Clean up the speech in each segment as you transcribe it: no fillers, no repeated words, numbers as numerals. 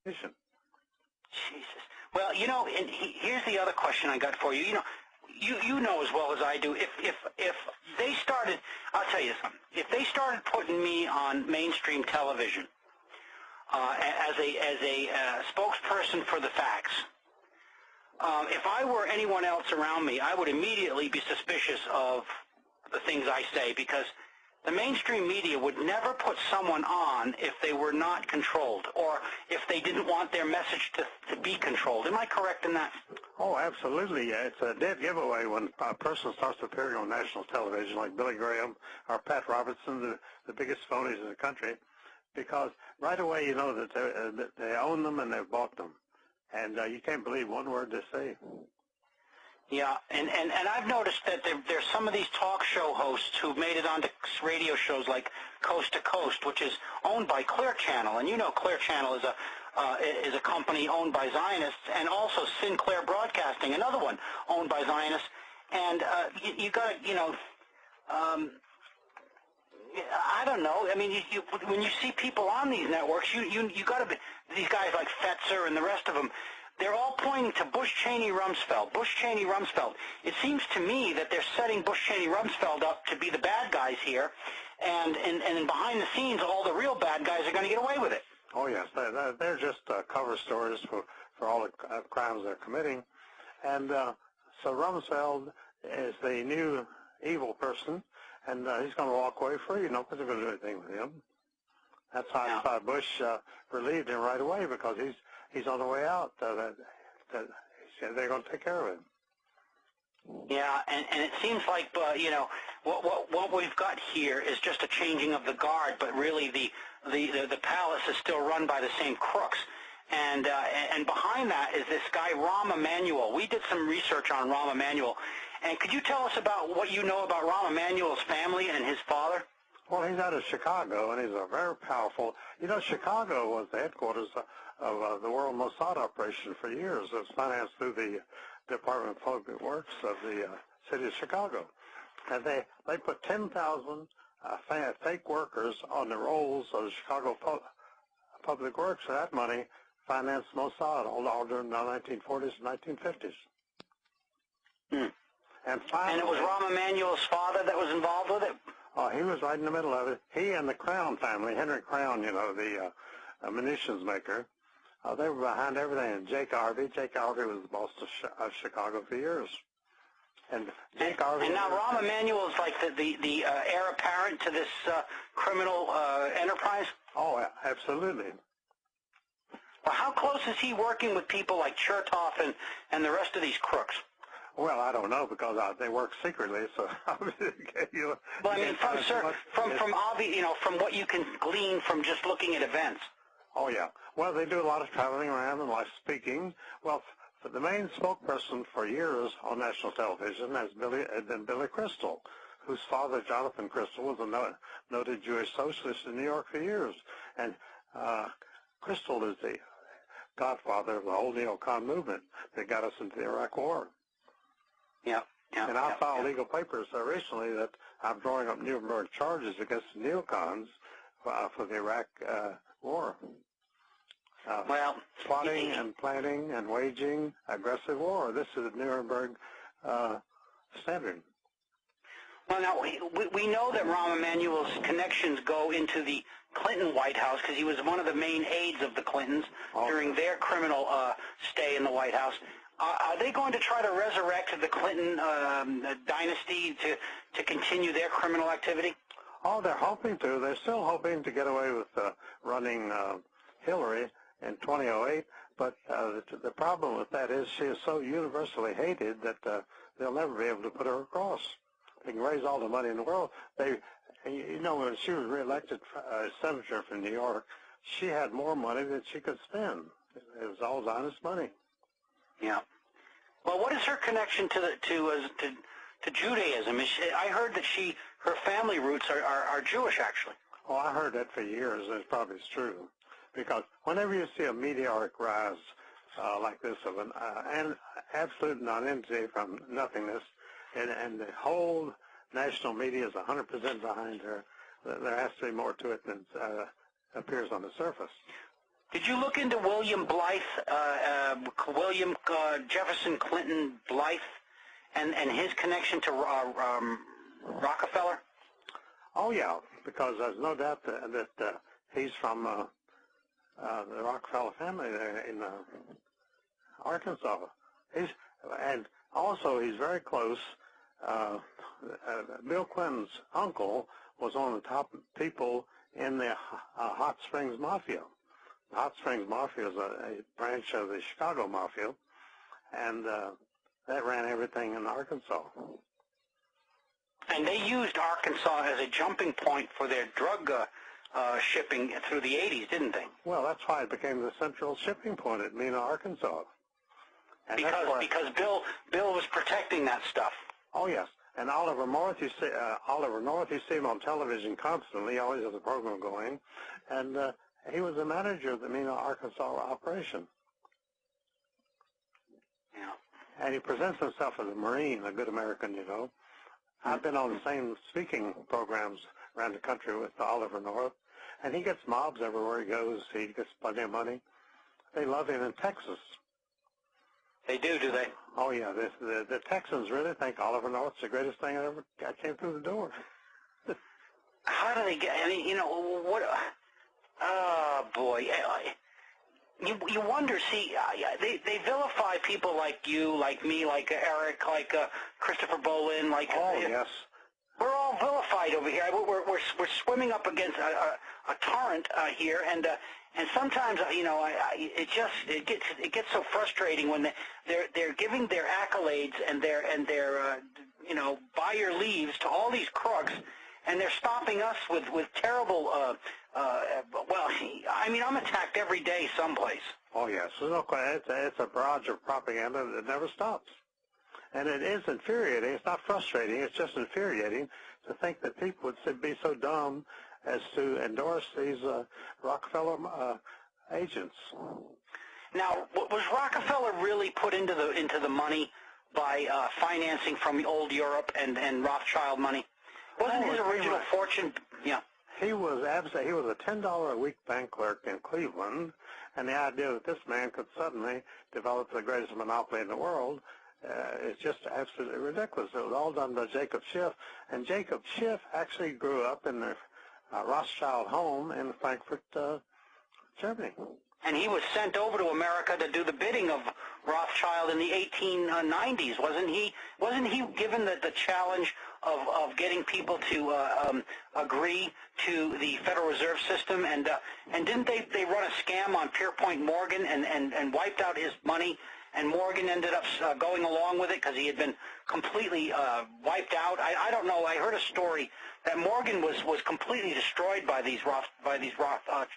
television. Jesus. Well, and here's the other question I got for you. You know as well as I do. If they started, I'll tell you something. If they started putting me on mainstream television as a spokesperson for the facts, if I were anyone else around me, I would immediately be suspicious of the things I say, because the mainstream media would never put someone on if they were not controlled, or if they didn't want their message to be controlled. Am I correct in that? Oh, absolutely. Yeah. It's a dead giveaway when a person starts appearing on national television like Billy Graham or Pat Robertson, the biggest phonies in the country, because right away you know that they own them and they've bought them. And you can't believe one word they say. Yeah, and I've noticed that there's some of these talk show hosts who've made it onto radio shows like Coast to Coast, which is owned by Clear Channel, and Clear Channel is a company owned by Zionists, and also Sinclair Broadcasting, another one owned by Zionists, and you got to, I don't know. I mean, when you see people on these networks, you got to be, these guys like Fetzer and the rest of them. They're all pointing to Bush Cheney Rumsfeld. Bush Cheney Rumsfeld. It seems to me that they're setting Bush Cheney Rumsfeld up to be the bad guys here, and behind the scenes, all the real bad guys are going to get away with it. Oh yes, they're just cover stories for all the crimes they're committing, and so Rumsfeld is the new evil person, and he's going to walk away free. Nobody's going to do anything with him. That's how Bush relieved him right away, because he's on the way out. That they're going to take care of him. Yeah, and it seems like what we've got here is just a changing of the guard, but really the palace is still run by the same crooks. And behind that is this guy Rahm Emanuel. We did some research on Rahm Emanuel, and could you tell us about what you know about Rahm Emanuel's family and his father? Well, he's out of Chicago, and he's a very powerful. Chicago was the headquarters of the World Mossad operation for years. It was financed through the Department of Public Works of the city of Chicago, and they put 10,000 fake workers on the rolls of the Chicago Public Works. And that money financed Mossad all during the 1940s and 1950s. And it was Rahm Emanuel's father that was involved with it? Oh, he was right in the middle of it. He and the Crown family, Henry Crown, the munitions maker, they were behind everything. And Jake Harvey was the boss of Chicago for years. And Jake Harvey. And now Rahm Emanuel is like the heir apparent to this criminal enterprise? Oh, absolutely. Well, how close is he working with people like Chertoff and the rest of these crooks? Well, I don't know, because they work secretly. So, well, I mean, from what you can glean from just looking at events. Oh yeah. Well, they do a lot of traveling around and a lot of speaking. Well, the main spokesperson for years on national television has been Billy Crystal, whose father, Jonathan Crystal, was a noted Jewish socialist in New York for years, and Crystal is the godfather of the whole neocon movement that got us into the Iraq War. Yeah. And I filed legal papers recently that I'm drawing up Nuremberg charges against the neocons for the Iraq war. Plotting and planning and waging aggressive war. This is the Nuremberg standard. Well, now, we know that Rahm Emanuel's connections go into the Clinton White House, because he was one of the main aides of the Clintons during their criminal stay in the White House. Are they going to try to resurrect the Clinton dynasty to continue their criminal activity? Oh, they're hoping to. They're still hoping to get away with running Hillary in 2008. But the problem with that is she is so universally hated that they'll never be able to put her across. They can raise all the money in the world. When she was reelected as senator from New York, she had more money than she could spend. It was all Zionist money. Yeah. Well, what is her connection to Judaism? I heard that her family roots are Jewish, actually. Oh, I heard that for years, and it probably is true. Because whenever you see a meteoric rise like this of an absolute nonentity from nothingness, and the whole national media is 100% behind her, there has to be more to it than appears on the surface. Did you look into William Blythe, William Jefferson Clinton Blythe, and his connection to Rockefeller? Oh yeah, because there's no doubt that he's from the Rockefeller family there in Arkansas. And also he's very close. Bill Clinton's uncle was one of the top people in the Hot Springs Mafia. The Hot Springs Mafia is a branch of the Chicago Mafia, and that ran everything in Arkansas. And they used Arkansas as a jumping point for their drug shipping through the 80s, didn't they? Well, that's why it became the central shipping point at Mena, Arkansas. And because Bill was protecting that stuff. Oh yes, and Oliver North, you see him on television constantly. He always has a program going, and he was the manager of the Mena, Arkansas operation. Yeah. And he presents himself as a Marine, a good American, you know. I've been on the same speaking programs around the country with Oliver North, and he gets mobs everywhere he goes. He gets plenty of money. They love him in Texas. They do they? Oh, yeah. The Texans really think Oliver North's the greatest thing that ever came through the door. How do they get, I mean, you know, what, oh, boy. You wonder, see, they vilify people like you, like me, like Eric, like Christopher Bolin, like... Oh, yes. We're all vilified over here. We're swimming up against a torrent here, and sometimes you know it gets so frustrating when they're giving their accolades and their you know, by your leaves to all these crooks, and they're stopping us with terrible. Well, I mean, I'm attacked every day someplace. Oh yes, it's a barrage of propaganda that never stops. And it is infuriating. It's not frustrating. It's just infuriating to think that people would be so dumb as to endorse these Rockefeller agents. Now, was Rockefeller really put into the money by financing from old Europe and Rothschild money? Wasn't his original fortune? Yeah. He was a $10 a week bank clerk in Cleveland, and the idea that this man could suddenly develop the greatest monopoly in the world. It's just absolutely ridiculous. It was all done by Jacob Schiff, and Jacob Schiff actually grew up in the Rothschild home in Frankfurt, Germany. And he was sent over to America to do the bidding of Rothschild in the 1890s, wasn't he? Wasn't he given the challenge of getting people to agree to the Federal Reserve System? And didn't they run a scam on Pierpont Morgan and wiped out his money? And Morgan ended up going along with it because he had been completely wiped out. I don't know. I heard a story that Morgan was completely destroyed by these Rothschilds,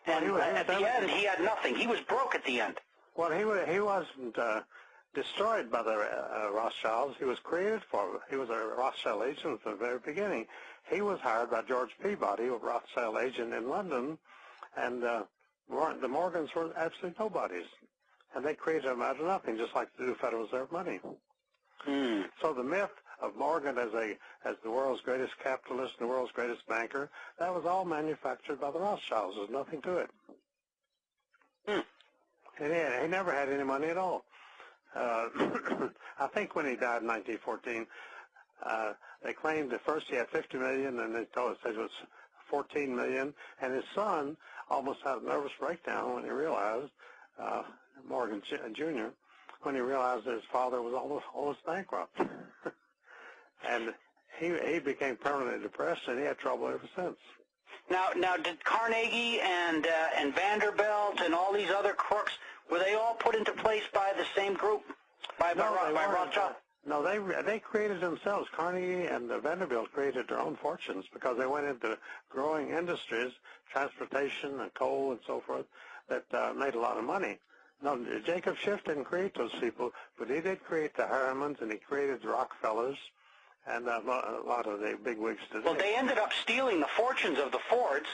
and at the end he had nothing. He was broke at the end. Well, he wasn't destroyed by the Rothschilds. He was created for. He was a Rothschild agent from the very beginning. He was hired by George Peabody, a Rothschild agent in London, and the Morgans were absolutely nobodies. And they created them out of nothing, just like they do Federal Reserve money. So the myth of Morgan as the world's greatest capitalist and the world's greatest banker, that was all manufactured by the Rothschilds. There's nothing to it. He never had any money at all. I think when he died in 1914, they claimed at first he had $50 million, and they told us it was $14 million. And his son almost had a nervous breakdown when he realized. Morgan Jr., when he realized that his father was almost bankrupt. And he became permanently depressed, and he had trouble ever since. Now, did Carnegie and Vanderbilt and all these other crooks, were they all put into place by the same group, by Rothschild? No, they created themselves. Carnegie and Vanderbilt created their own fortunes because they went into growing industries, transportation and coal and so forth, that made a lot of money. No, Jacob Schiff didn't create those people, but he did create the Harrimans, and he created the Rockefellers, and a lot of the bigwigs today. Well, they ended up stealing the fortunes of the Fords.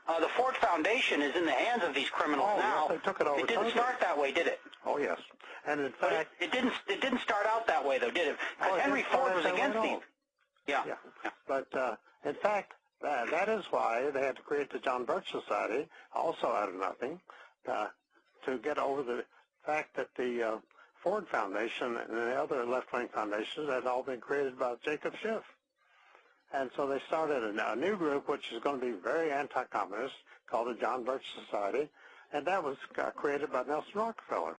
The Ford Foundation is in the hands of these criminals now. Yes, they took it over. It didn't start that way, did it? Oh, yes. And in fact... It didn't start out that way, though, did it? Henry Ford was against these. Yeah. But, in fact, That is why they had to create the John Birch Society, also out of nothing, to get over the fact that the Ford Foundation and the other left-wing foundations had all been created by Jacob Schiff. And so they started a new group which is going to be very anti-communist called the John Birch Society, and that was created by Nelson Rockefeller.